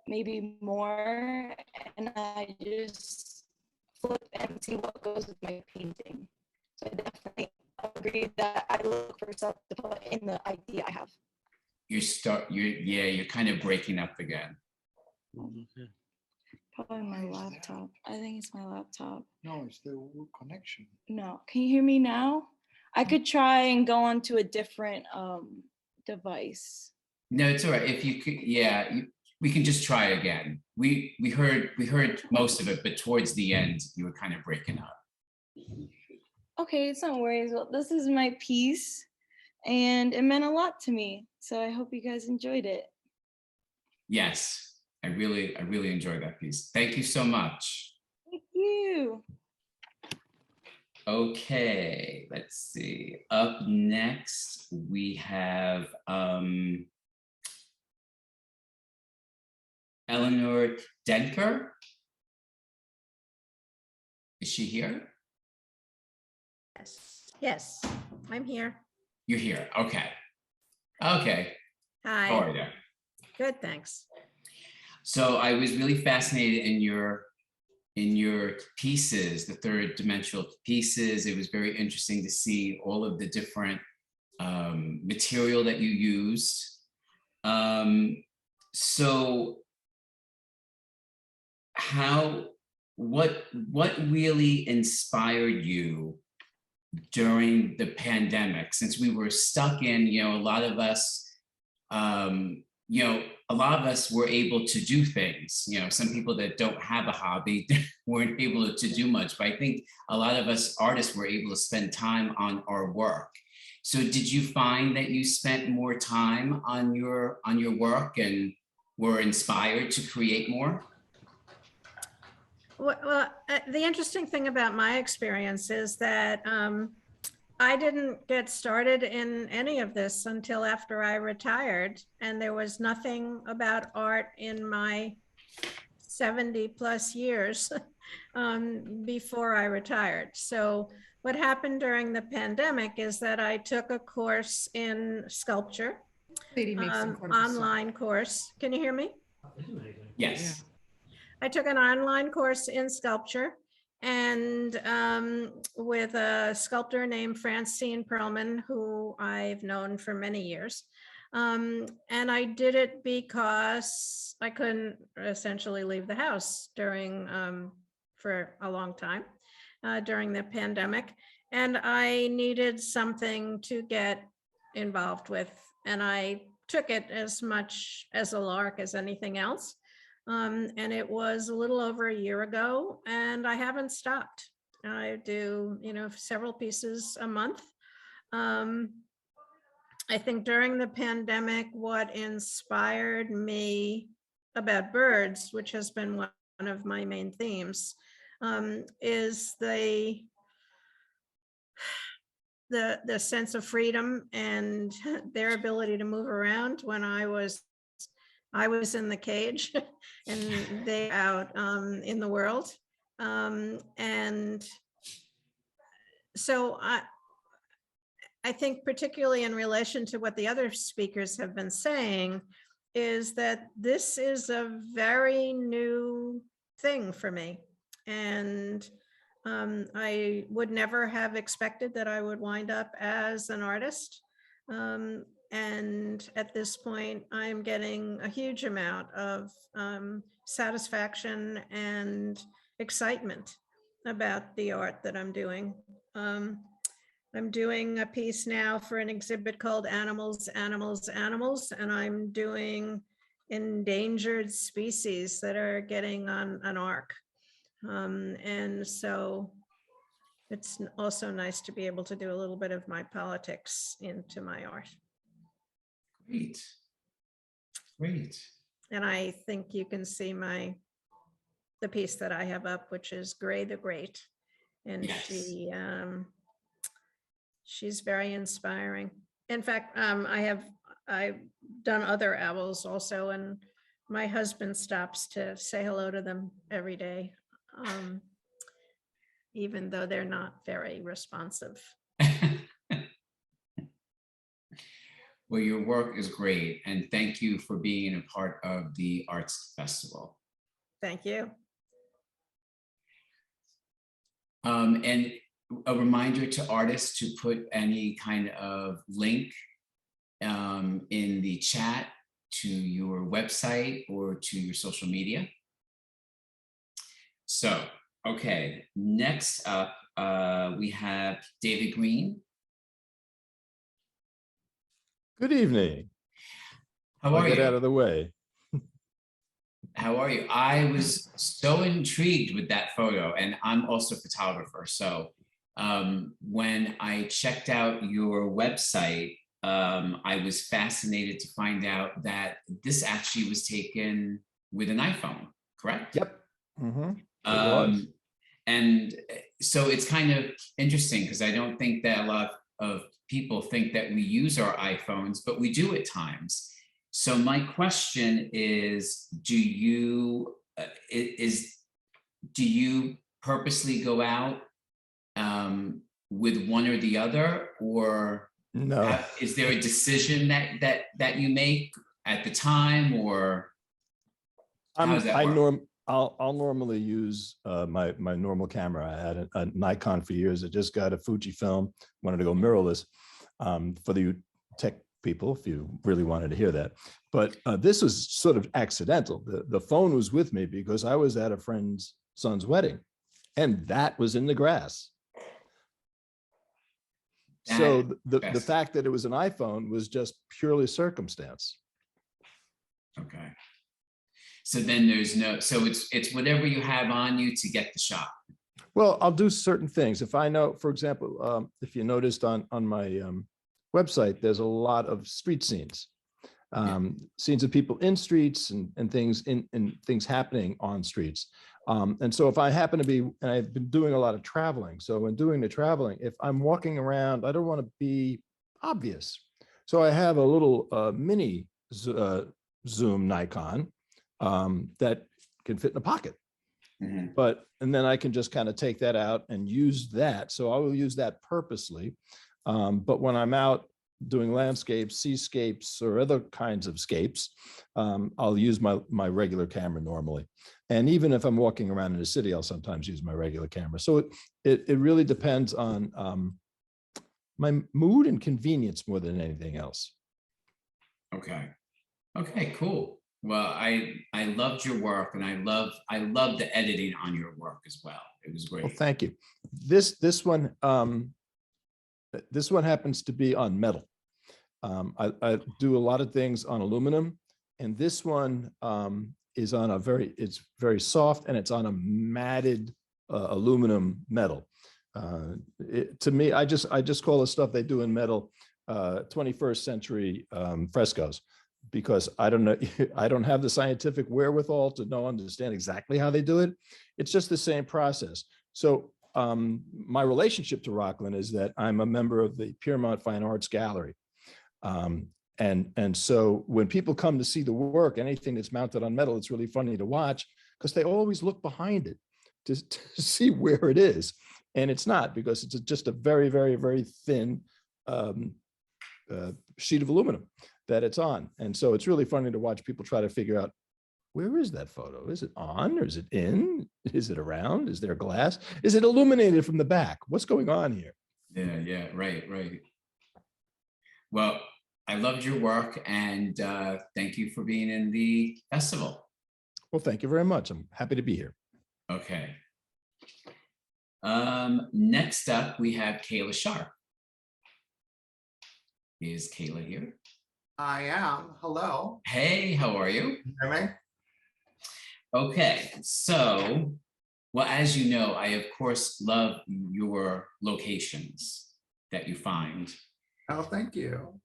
maybe more. And I just flip and see what goes with my painting. So I definitely agree that I look for stuff to put in the idea I have. You're kind of breaking up again. Probably my laptop. I think it's my laptop. No, it's the connection. No, can you hear me now? I could try and go onto a different device. No, it's all right. If you could, we can just try again. We heard most of it, but towards the end, you were kind of breaking up. Okay, it's no worries. Well, this is my piece, and it meant a lot to me. So I hope you guys enjoyed it. Yes, I really enjoyed that piece. Thank you so much. Thank you. Okay, let's see. Up next, we have Elenor Denker. Is she here? Yes, I'm here. You're here. Okay. Okay. How Hi, are you? good, thanks. So I was really fascinated in your pieces, the third dimensional pieces. It was very interesting to see all of the different material that you used. So what really inspired you during the pandemic, since we were stuck in, a lot of us, a lot of us were able to do things. Some people that don't have a hobby weren't able to do much, but I think a lot of us artists were able to spend time on our work. So did you find that you spent more time on your work and were inspired to create more? Well, the interesting thing about my experience is that I didn't get started in any of this until after I retired, and there was nothing about art in my 70 plus years before I retired. So what happened during the pandemic is that I took a course in sculpture, online course. Can you hear me? Yes. I took an online course in sculpture and with a sculptor named Francine Perlman, who I've known for many years. And I did it because I couldn't essentially leave the house during, for a long time during the pandemic. And I needed something to get involved with. And I took it as much as a lark as anything else. And it was a little over a year ago, and I haven't stopped. I do, several pieces a month. I think during the pandemic, what inspired me about birds, which has been one of my main themes, is the sense of freedom and their ability to move around. When I was in the cage and they out in the world. And so I think particularly in relation to what the other speakers have been saying, is that this is a very new thing for me. And I would never have expected that I would wind up as an artist. And at this point, I'm getting a huge amount of satisfaction and excitement about the art that I'm doing. I'm doing a piece now for an exhibit called Animals, Animals, Animals, and I'm doing endangered species that are getting on an arc. And so it's also nice to be able to do a little bit of my politics into my art. Great. Great. And I think you can see the piece that I have up, which is Gray the Great. And yes. She's very inspiring. In fact, I've done other owls also, and my husband stops to say hello to them every day, even though they're not very responsive. Well, your work is great, and thank you for being a part of the Arts Festival. Thank you. And a reminder to artists to put any kind of link in the chat to your website or to your social media. So, okay, next up, we have David Greene. Good evening. How are you? Get out of the way. How are you? I was so intrigued with that photo, and I'm also a photographer. So when I checked out your website, I was fascinated to find out that this actually was taken with an iPhone, correct? Yep. Mm-hmm. And so it's kind of interesting because I don't think that a lot of people think that we use our iPhones, but we do at times. So my question is, do you purposely go out with one or the other, or No, is there a decision that you make at the time, or how does that work? I'll normally use my normal camera. I had a Nikon for years. I just got a Fujifilm, wanted to go mirrorless for the tech people, if you really wanted to hear that. But this was sort of accidental. The phone was with me because I was at a friend's son's wedding, and that was in the grass. So the fact that it was an iPhone was just purely circumstance. Okay. So then there's no, so it's whatever you have on you to get the shot. Well, I'll do certain things. If I know, for example, if you noticed on my website, there's a lot of street scenes, scenes of people in streets and things and things happening on streets. And so if I happen to be, and I've been doing a lot of traveling. So when doing the traveling, if I'm walking around, I don't want to be obvious. So I have a little mini zoom Nikon that can fit in a pocket. And then I can just kind of take that out and use that. So I will use that purposely. But when I'm out doing landscapes, seascapes, or other kinds of scapes, I'll use my regular camera normally. And even if I'm walking around in the city, I'll sometimes use my regular camera. So it really depends on my mood and convenience more than anything else. Okay. Okay, cool. Well, I loved your work, and I love the editing on your work as well. It was great. Well, thank you. This one happens to be on metal. I do a lot of things on aluminum, and this one is on it's very soft, and it's on a matted aluminum metal. To me, I just call the stuff they do in metal 21st century frescoes, because I don't know, I don't have the scientific wherewithal to understand exactly how they do it. It's just the same process. So my relationship to Rockland is that I'm a member of the Piermont Fine Arts Gallery. And so when people come to see the work, anything that's mounted on metal, it's really funny to watch, because they always look behind it to see where it is. And it's not, because it's just a very, very, very thin sheet of aluminum that it's on. And so it's really funny to watch people try to figure out, where is that photo? Is it on, or is it in? Is it around? Is there glass? Is it illuminated from the back? What's going on here? Yeah, right. Well, I loved your work, and thank you for being in the festival. Well, thank you very much. I'm happy to be here. Okay. Next up, we have Kayla Sharp. Is Kayla here? I am. Hello. Hey, how are you? Hear me? Okay, so, well, as you know, I of course love your locations that you find. Oh, thank you.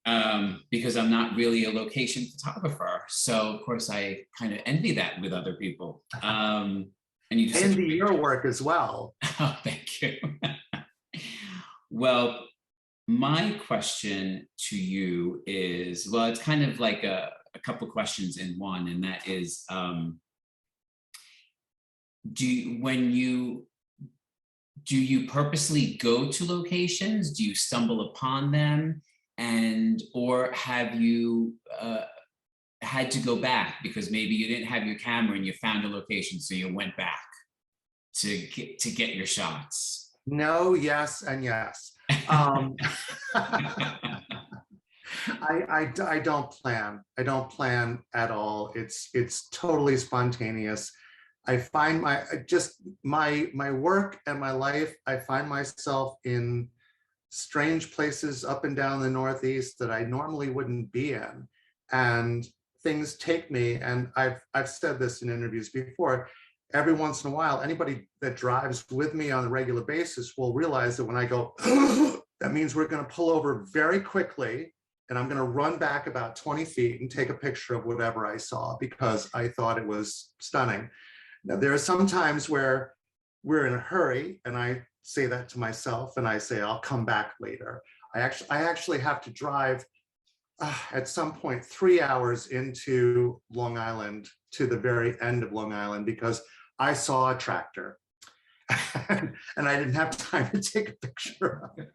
Because I'm not really a location photographer, so of course I kind of envy that with other people. And you do envy your work as well. Oh, thank you. Well, my question to you is, well, it's kind of like a couple questions in one, and that is, do you purposely go to locations? Do you stumble upon them? Or have you had to go back because maybe you didn't have your camera and you found a location, so you went back to get your shots? No, yes, and yes. I don't plan. I don't plan at all. It's totally spontaneous. I find my work and my life, I find myself in strange places up and down the Northeast that I normally wouldn't be in. And things take me, and I've said this in interviews before, every once in a while, anybody that drives with me on a regular basis will realize that when I go, that means we're going to pull over very quickly, and I'm going to run back about 20 feet and take a picture of whatever I saw because I thought it was stunning. Now, there are some times where we're in a hurry, and I say that to myself, and I say, I'll come back later. I actually have to drive at some point 3 hours into Long Island to the very end of Long Island because I saw a tractor. and I didn't have time to take a picture of it.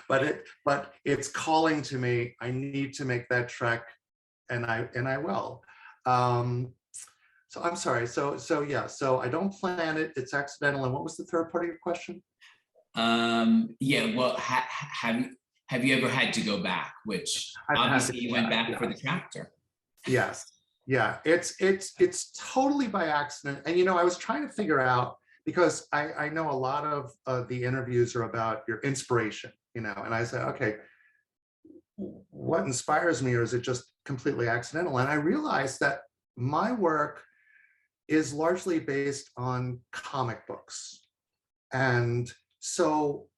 But it's calling to me. I need to make that trek, and I will. So I'm sorry. So yeah. So I don't plan it. It's accidental. And what was the third part of your question? Yeah. Well, have you ever had to go back? Which obviously you went back for the tractor. Yes. Yeah. It's totally by accident. And I was trying to figure out, because I know a lot of the interviews are about your inspiration. And I said, okay, what inspires me, or is it just completely accidental? And I realized that my work is largely based on comic books. And so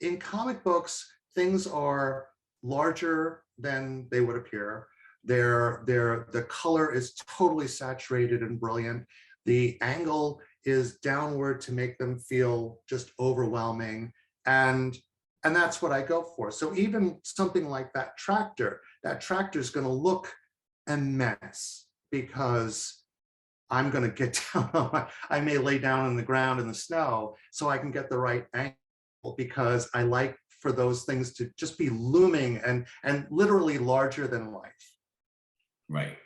in comic books, things are larger than they would appear. The color is totally saturated and brilliant. The angle is downward to make them feel just overwhelming. And that's what I go for. So even something like that tractor is going to look immense, because I'm going to get down, I may lay down on the ground in the snow so I can get the right angle, because I like for those things to just be looming and literally larger than life. Right.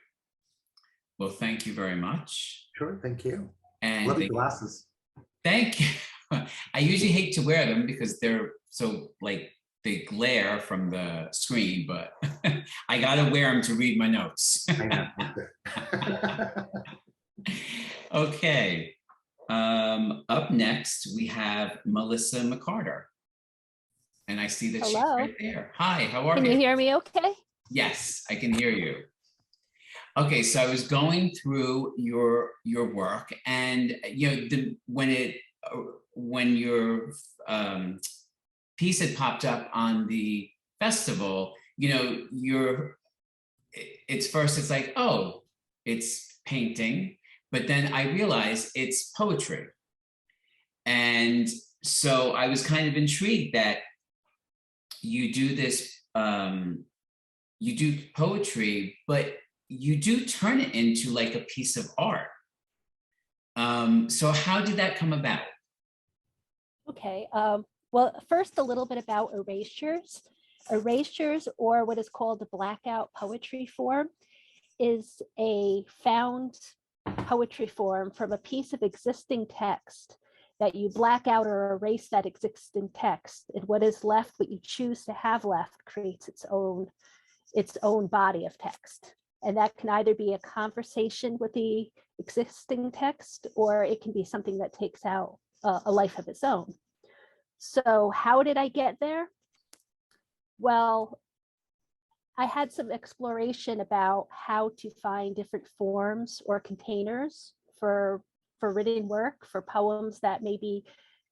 Well, thank you very much. Sure, thank you. And love your glasses. Thank you. I usually hate to wear them because they're so they glare from the screen, but I gotta wear them to read my notes. Okay. Up next, we have Melissa McCarter. And I see that she's right there. Hi, how are you? Can you hear me okay? Yes, I can hear you. Okay, so I was going through your work, and when your piece had popped up on the festival, it's like, oh, it's painting, but then I realized it's poetry. And so I was kind of intrigued that you do this, you do poetry, but you do turn it into like a piece of art. So how did that come about? Okay, well, first a little bit about erasures. Erasures, or what is called the blackout poetry form, is a found poetry form from a piece of existing text that you black out or erase that existing text, and what is left, what you choose to have left, creates its own body of text. And that can either be a conversation with the existing text, or it can be something that takes out a life of its own. So how did I get there? Well, I had some exploration about how to find different forms or containers for written work, for poems that may be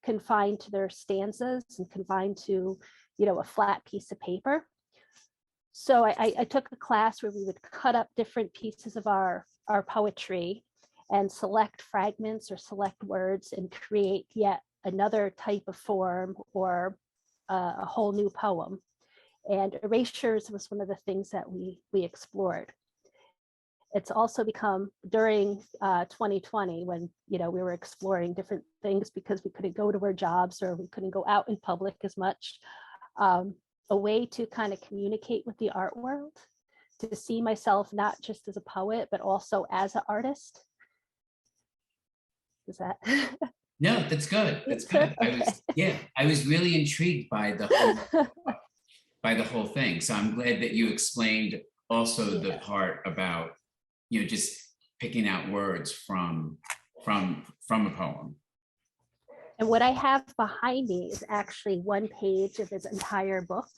confined to their stanzas and confined to, a flat piece of paper. So I took a class where we would cut up different pieces of our poetry and select fragments or select words and create yet another type of form or a whole new poem. And erasures was one of the things that we explored. It's also become during 2020 when, we were exploring different things because we couldn't go to our jobs or we couldn't go out in public as much. A way to kind of communicate with the art world, to see myself not just as a poet, but also as an artist. Is that? No, that's good. That's good. Okay. I was really intrigued by the whole thing. So I'm glad that you explained also the part about, just picking out words from a poem. And what I have behind me is actually one page of his entire book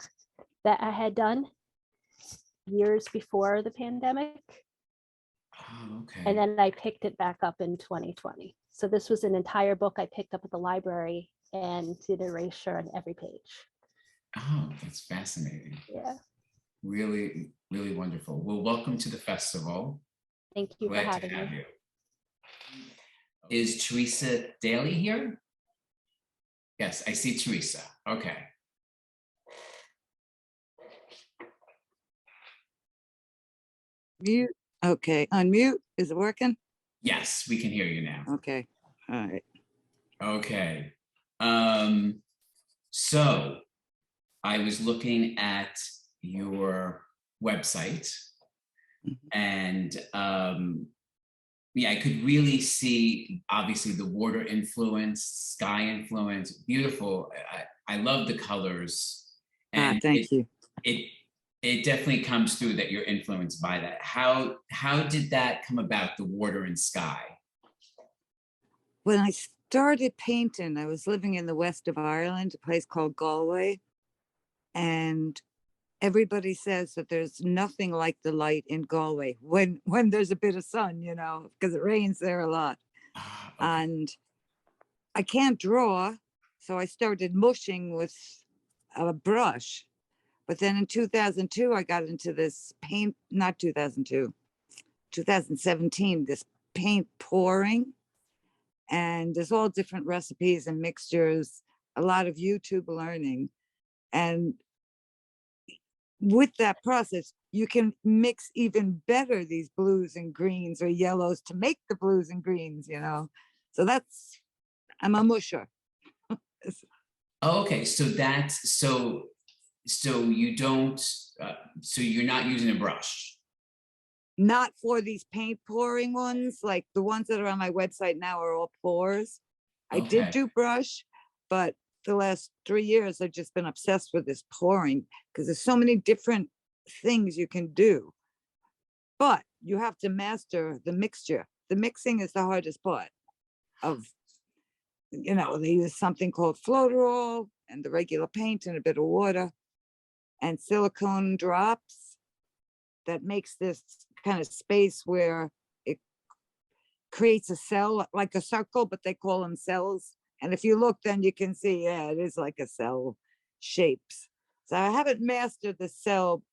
that I had done years before the pandemic. Oh, okay. And then I picked it back up in 2020. So this was an entire book I picked up at the library and did erasure on every page. Oh, that's fascinating. Yeah. Really, really wonderful. Well, welcome to the festival. Thank you for having me. You. Is Theresa Daly here? Yes, I see Theresa. Okay. Mute. Okay, unmute. Is it working? Yes, we can hear you now. Okay. All right. Okay. So I was looking at your website and yeah, I could really see obviously the water influence, sky influence, beautiful. I love the colors. And thank you. It definitely comes through that you're influenced by that. How did that come about, the water and sky? When I started painting, I was living in the west of Ireland, a place called Galway. And everybody says that there's nothing like the light in Galway when there's a bit of sun, you know, because it rains there a lot. Okay. And I can't draw, so I started mushing with a brush. But then in 2002, I got into this paint, not 2002, 2017, this paint pouring. And there's all different recipes and mixtures, a lot of YouTube learning. And with that process, you can mix even better these blues and greens or yellows to make the blues and greens, you know. So I'm a musher. Okay, so so you don't, so you're not using a brush? Not for these paint pouring ones, like the ones that are on my website now are all pours. I did do brush, but the last 3 years I've just been obsessed with this pouring because there's so many different things you can do. But you have to master the mixture. The mixing is the hardest part of, you know, they use something called floaterol and the regular paint and a bit of water and silicone drops that makes this kind of space where it creates a cell, like a circle, but they call them cells. And if you look, then you can see, yeah, it is like a cell shapes. So I haven't mastered the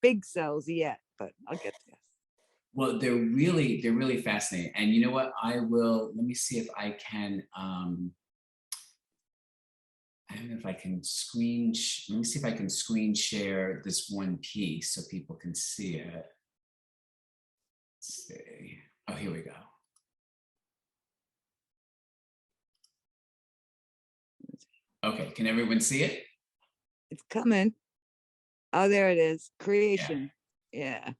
big cells yet, but I'll get there. Well, they're really fascinating. And you know what, let me see if I can, I don't know if I can let me see if I can screen share this one piece so people can see it. Let's see. Oh, here we go. Okay, can everyone see it? It's coming. Oh, there it is. Creation. Yeah.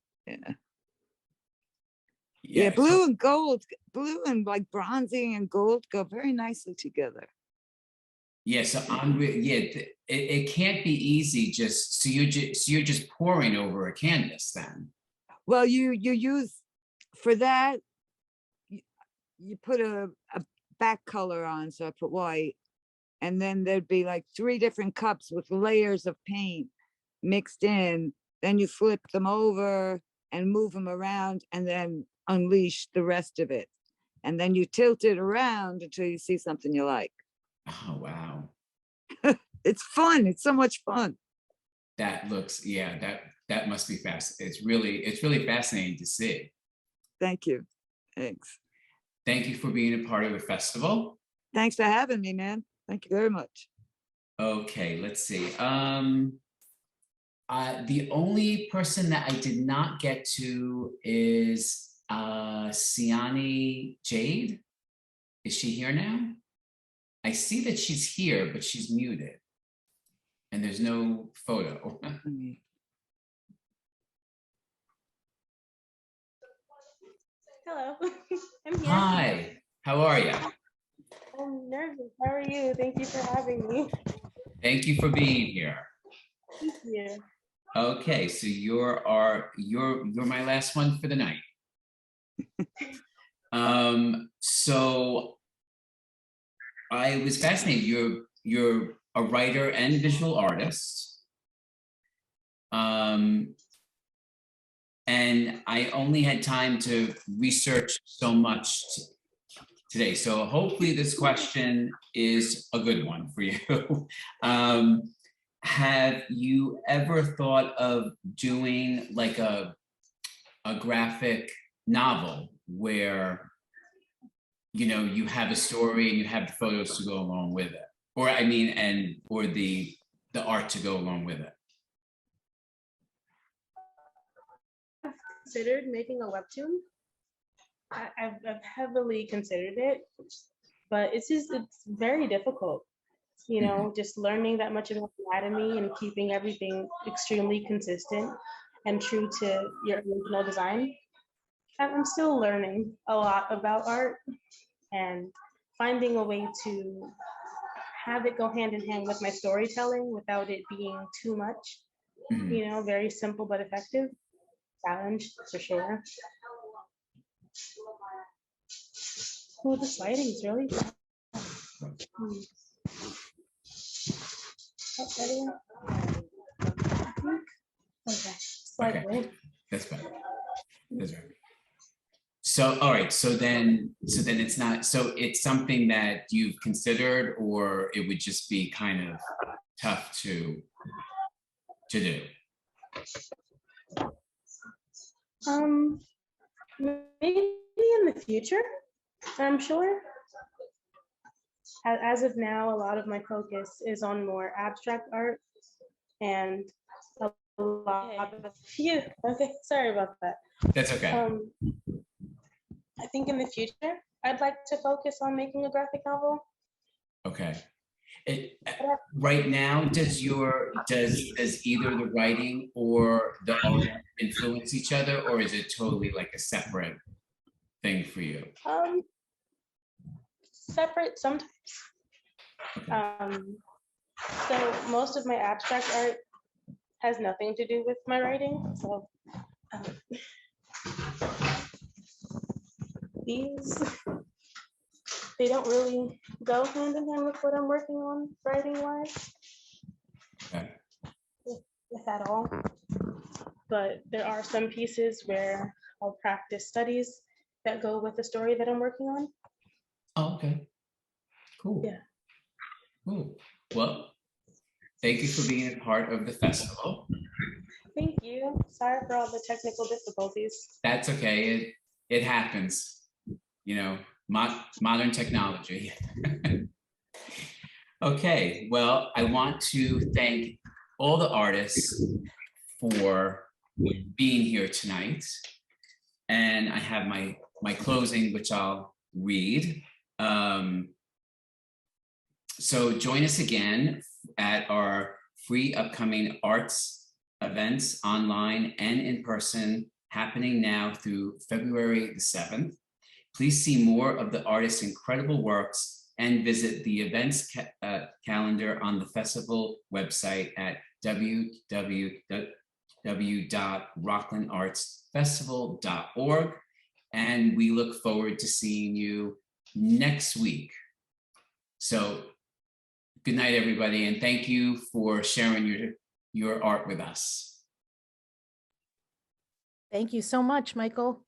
Blue and gold, blue and like bronzy and gold go very nicely together. Yeah, so it can't be easy just, so you're just pouring over a canvas then. Well, you use, for that, you put a back color on, so I put white, and then there'd be like 3 different cups with layers of paint mixed in. Then you flip them over and move them around and then unleash the rest of it. And then you tilt it around until you see something you like. Oh, wow. It's fun. It's so much fun. That looks, yeah, that must be fast. It's really fascinating to see. Thank you. Thanks. Thank you for being a part of the festival. Thanks for having me, man. Thank you very much. Okay, let's see. The only person that I did not get to is Ciani Jayde. Is she here now? I see that she's here, but she's muted. And there's no photo. Hello, I'm here. Hi, how are you? I'm nervous. How are you? Thank you for having me. Thank you for being here. Thank you. Okay, so you're my last one for the night. So I was fascinated. You're a writer and visual artist. And I only had time to research so much today. So hopefully this question is a good one for you. Have you ever thought of doing like a graphic novel where, you know, you have a story and you have the photos to go along with it? Or I mean, or the art to go along with it? Considered making a webtoon. I've heavily considered it, but it's very difficult, you know, just learning that much about anatomy and keeping everything extremely consistent and true to your original design. I'm still learning a lot about art and finding a way to have it go hand in hand with my storytelling without it being too much, you know, very simple but effective. Challenge for sure. Oh, this lighting is really bad. Oh, better? Okay, slightly. That's better. That's right. So, all right, so then it's not, so it's something that you've considered, or it would just be kind of tough to do? Maybe in the future, I'm sure. As of now, a lot of my focus is on more abstract art and a lot of, okay, sorry about that. That's okay. I think in the future, I'd like to focus on making a graphic novel. Okay. Right now, does either the writing or the art influence each other, or is it totally like a separate thing for you? Separate sometimes. So most of my abstract art has nothing to do with my writing. So these, they don't really go hand in hand with what I'm working on writing wise. Okay. If at all. But there are some pieces where I'll practice studies that go with the story that I'm working on. Oh, okay. Cool. Yeah. Cool. Well, thank you for being a part of the festival. Thank you. Sorry for all the technical difficulties. That's okay. It happens. You know, modern technology. Okay. Well, I want to thank all the artists for being here tonight. And I have my closing, which I'll read. So join us again at our free upcoming arts events online and in person, happening now through February the 7th. Please see more of the artists' incredible works and visit the events calendar on the festival website at www.rocklandartsfestival.org. And we look forward to seeing you next week. So good night, everybody, and thank you for sharing your art with us. Thank you so much, Michael.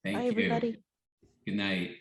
Thank Bye, you. everybody. Good night.